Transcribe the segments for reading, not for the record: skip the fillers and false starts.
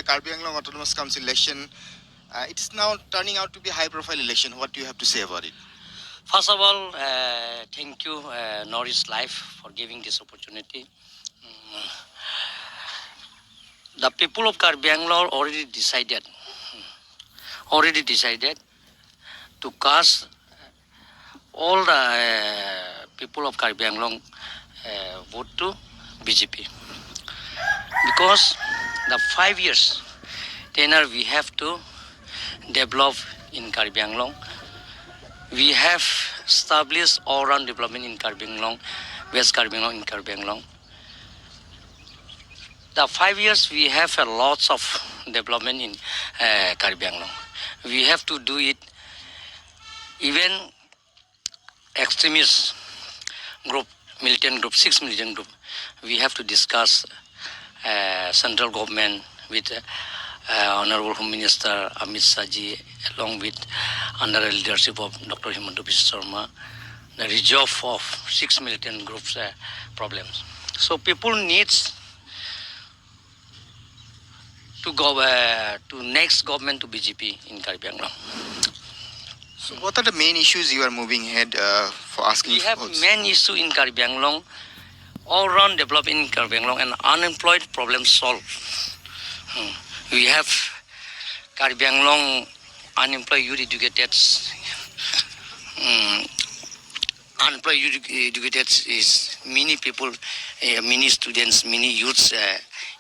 Karbi Anglong Autonomous Council election. It is now turning out to be a high-profile election. What do you have to say about it? First of all, thank you, Norris Life, for giving this opportunity. The people of Karbi Anglong already decided to cast all the people of Karbi Anglong vote to BJP. Because the 5 years tenure we have to develop in Karbi Anglong. We have established all-round development in Karbi Anglong, West Karbi Anglong, in Karbi Anglong. The 5 years we have a lots of development in Karbi Anglong. We have to do it. Even extremist group, militant group, 6 militant group, we have to discuss central government with Honorable Home Minister Amit Shahji, along with under the leadership of Dr. Himanta Biswa Sharma, the resolve of 6 militant groups problems. So people needs to go to next government to BJP in Karbi Anglong. So what are the main issues you are moving ahead for asking? We have votes? main issue in Karbi Anglong, all-round development in Karbi Anglong, and unemployed problem solved. We have Karbi Anglong unemployed youth educated. Unemployed youth educated is many people, many students, many youths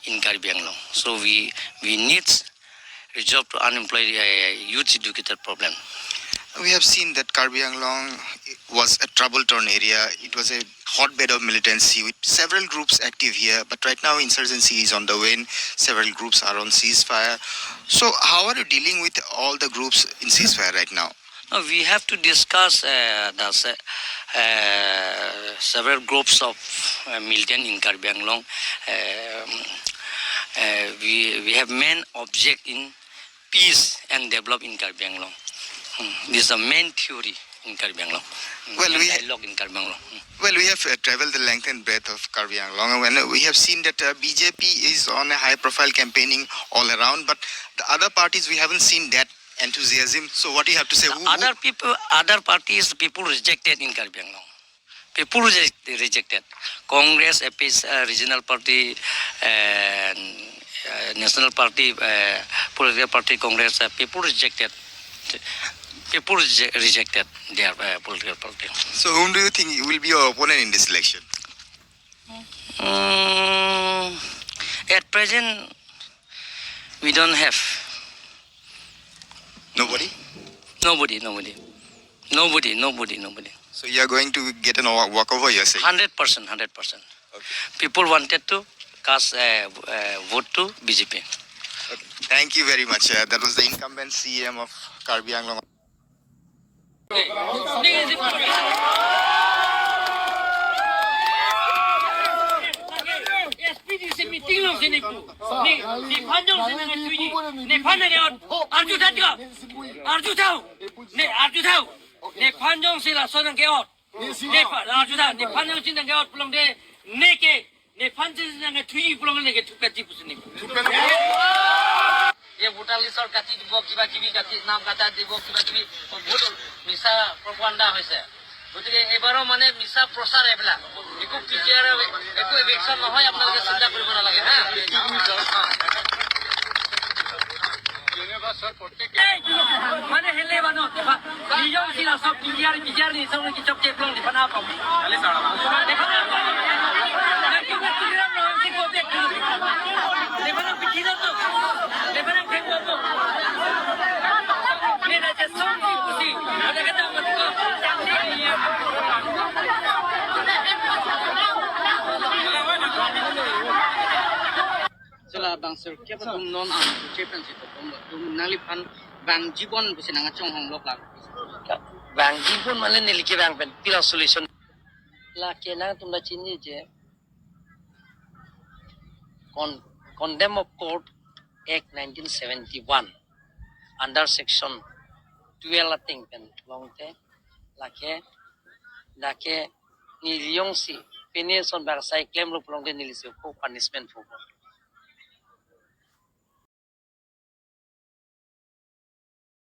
in Karbi Anglong. So we need resolve to unemployed youth educated problem. We have seen that Karbi Anglong was a trouble-torn area. It was a hotbed of militancy with several groups active here. But right now, insurgency is on the wane. Several groups are on ceasefire. So how are you dealing with all the groups in ceasefire right now? No, we have to discuss several groups of militant in Karbi Anglong. We have main object in peace and develop in Karbi Anglong. This is the main theory in Karbi Anglong. Dialogue in Karbi Anglong. Well, we have traveled the length and breadth of Karbi Anglong, and we have seen that BJP is on a high-profile campaigning all around, but the other parties, we haven't seen that enthusiasm. So what do you have to say? Other parties, people rejected in Karbi Anglong. People rejected. Congress, APC, regional party, national party, political party, Congress, people rejected. People rejected their political party. So whom do you think will be your opponent in this election? At present, we don't have. Nobody? Nobody. So you are going to get a walkover, you are saying? 100%. Okay. People wanted to cast vote to BJP. Okay. Thank you very much. That was the incumbent CM of Karbi Anglong. ভোটালিছৰ কাটি দিব কিবা কিবি কাটি নাম কাটা দিব কিবা কিবি ভোট মিছা প্ৰপাগাণ্ডা হৈছে গতিকে এবাৰো মানে মিছা প্ৰচাৰ এইবিলাক একো ক্লিয়াৰ একো ইলেকশ্যন নহয় আপোনালোকে চিন্তা কৰিব নালাগে হা মানে হেলে বানো নিয়ম ছিল সব ক্লিয়াৰ বিচাৰ নি সব কি চক চেক লং দিফানা পাম খালি সারা দেখানা তুলিরাম রহংসিং को देख দেখানা পিছিয়ে তো দেখানা ফেঙ্গো তো মেরা যে সঙ্গী খুশি আদা কথা মত কো Sila bangsir kya ba dum non ang chepen si dum naliphan bang jibon busi nanga chong hong lok lang bang jibon male nilike bang pen pila solution la ke na tum da chini je condemn of court act 1971 under section 12 I think pen long te la ke ni yong si penation ba sai claim lo long te nilise ko punishment for